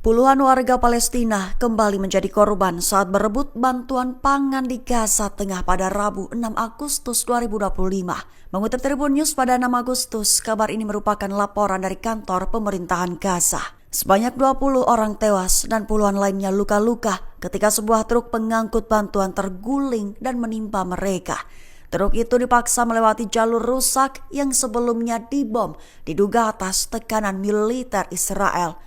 Puluhan warga Palestina kembali menjadi korban saat berebut bantuan pangan di Gaza Tengah pada Rabu 6 Agustus 2025. Mengutip Tribun News pada 6 Agustus, kabar ini merupakan laporan dari kantor pemerintahan Gaza. Sebanyak 20 orang tewas dan puluhan lainnya luka-luka ketika sebuah truk pengangkut bantuan terguling dan menimpa mereka. Truk itu dipaksa melewati jalur rusak yang sebelumnya dibom, diduga atas tekanan militer Israel.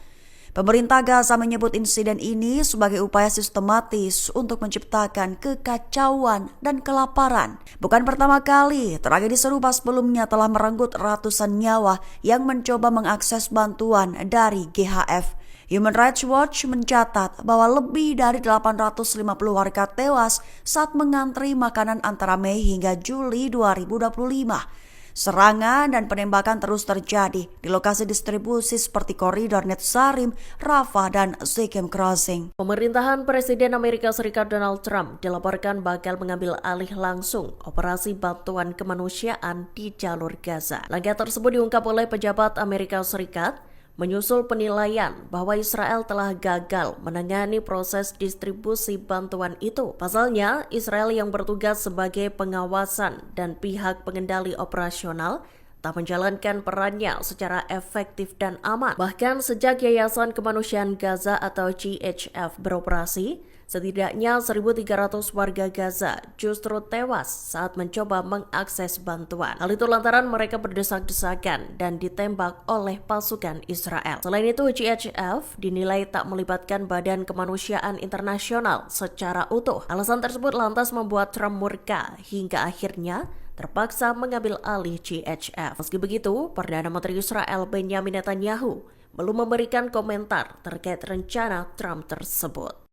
Pemerintah Gaza menyebut insiden ini sebagai upaya sistematis untuk menciptakan kekacauan dan kelaparan. Bukan pertama kali, tragedi serupa sebelumnya telah merenggut ratusan nyawa yang mencoba mengakses bantuan dari GHF. Human Rights Watch mencatat bahwa lebih dari 850 warga tewas saat mengantri makanan antara Mei hingga Juli 2025. Serangan dan penembakan terus terjadi di lokasi distribusi seperti koridor Netzarim, Rafah, dan Shechem Crossing. Pemerintahan Presiden Amerika Serikat Donald Trump dilaporkan bakal mengambil alih langsung operasi bantuan kemanusiaan di jalur Gaza. Langkah tersebut diungkap oleh pejabat Amerika Serikat menyusul penilaian bahwa Israel telah gagal menangani proses distribusi bantuan itu. Pasalnya, Israel yang bertugas sebagai pengawasan dan pihak pengendali operasional tak menjalankan perannya secara efektif dan aman. Bahkan sejak Yayasan Kemanusiaan Gaza atau GHF beroperasi, setidaknya 1.300 warga Gaza justru tewas saat mencoba mengakses bantuan. Hal itu lantaran mereka berdesak-desakan dan ditembak oleh pasukan Israel. Selain itu, GHF dinilai tak melibatkan Badan Kemanusiaan Internasional secara utuh. Alasan tersebut lantas membuat Trump murka hingga akhirnya terpaksa mengambil alih GHF. Meski begitu, Perdana Menteri Israel Benjamin Netanyahu belum memberikan komentar terkait rencana Trump tersebut.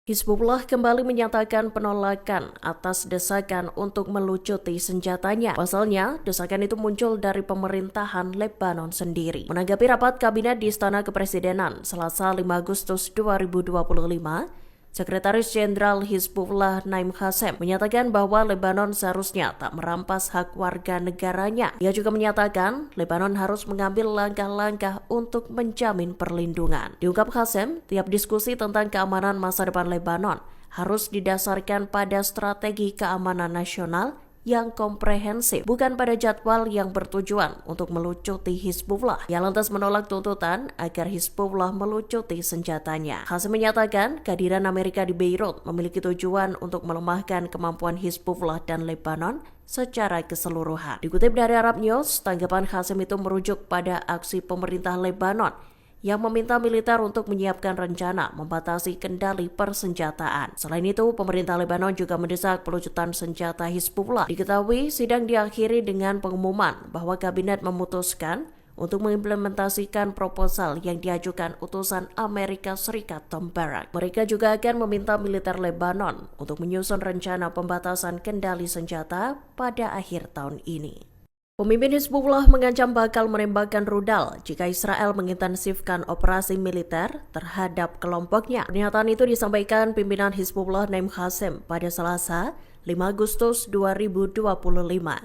Hizbullah kembali menyatakan penolakan atas desakan untuk melucuti senjatanya. Pasalnya, desakan itu muncul dari pemerintahan Lebanon sendiri. Menanggapi rapat kabinet di Istana Kepresidenan Selasa 5 Agustus 2025, Sekretaris Jenderal Hizbullah Naim Qassem menyatakan bahwa Lebanon seharusnya tak merampas hak warga negaranya. Ia juga menyatakan Lebanon harus mengambil langkah-langkah untuk menjamin perlindungan. Diungkap Qassem, tiap diskusi tentang keamanan masa depan Lebanon harus didasarkan pada strategi keamanan nasional yang komprehensif, bukan pada jadwal yang bertujuan untuk melucuti Hizbullah. Ia lantas menolak tuntutan agar Hizbullah melucuti senjatanya. Qassem menyatakan kehadiran Amerika di Beirut memiliki tujuan untuk melemahkan kemampuan Hizbullah dan Lebanon secara keseluruhan. Dikutip dari Arab News, tanggapan Qassem itu merujuk pada aksi pemerintah Lebanon yang meminta militer untuk menyiapkan rencana membatasi kendali persenjataan. Selain itu, pemerintah Lebanon juga mendesak pelucutan senjata Hizbullah. Diketahui, sidang diakhiri dengan pengumuman bahwa kabinet memutuskan untuk mengimplementasikan proposal yang diajukan utusan Amerika Serikat Tom Barrack. Mereka juga akan meminta militer Lebanon untuk menyusun rencana pembatasan kendali senjata pada akhir tahun ini. Pemimpin Hizbullah mengancam bakal menembakkan rudal jika Israel mengintensifkan operasi militer terhadap kelompoknya. Pernyataan itu disampaikan pimpinan Hizbullah Naim Qassem pada Selasa 5 Agustus 2025.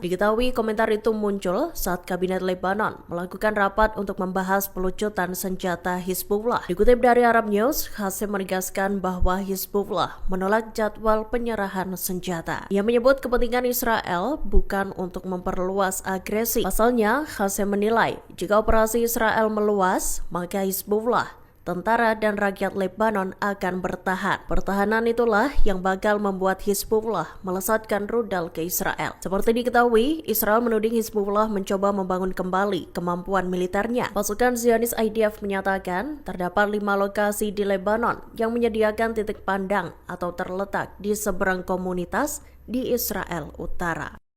Diketahui komentar itu muncul saat Kabinet Lebanon melakukan rapat untuk membahas pelucutan senjata Hizbullah. Dikutip dari Arab News, Qassem menegaskan bahwa Hizbullah menolak jadwal penyerahan senjata. Ia menyebut kepentingan Israel bukan untuk memperluas agresi. Pasalnya, Qassem menilai jika operasi Israel meluas, maka Hizbullah, tentara dan rakyat Lebanon akan bertahan. Pertahanan itulah yang bakal membuat Hizbullah melesatkan rudal ke Israel. Seperti diketahui, Israel menuding Hizbullah mencoba membangun kembali kemampuan militernya. Pasukan Zionis IDF menyatakan terdapat 5 lokasi di Lebanon yang menyediakan titik pandang atau terletak di seberang komunitas di Israel Utara.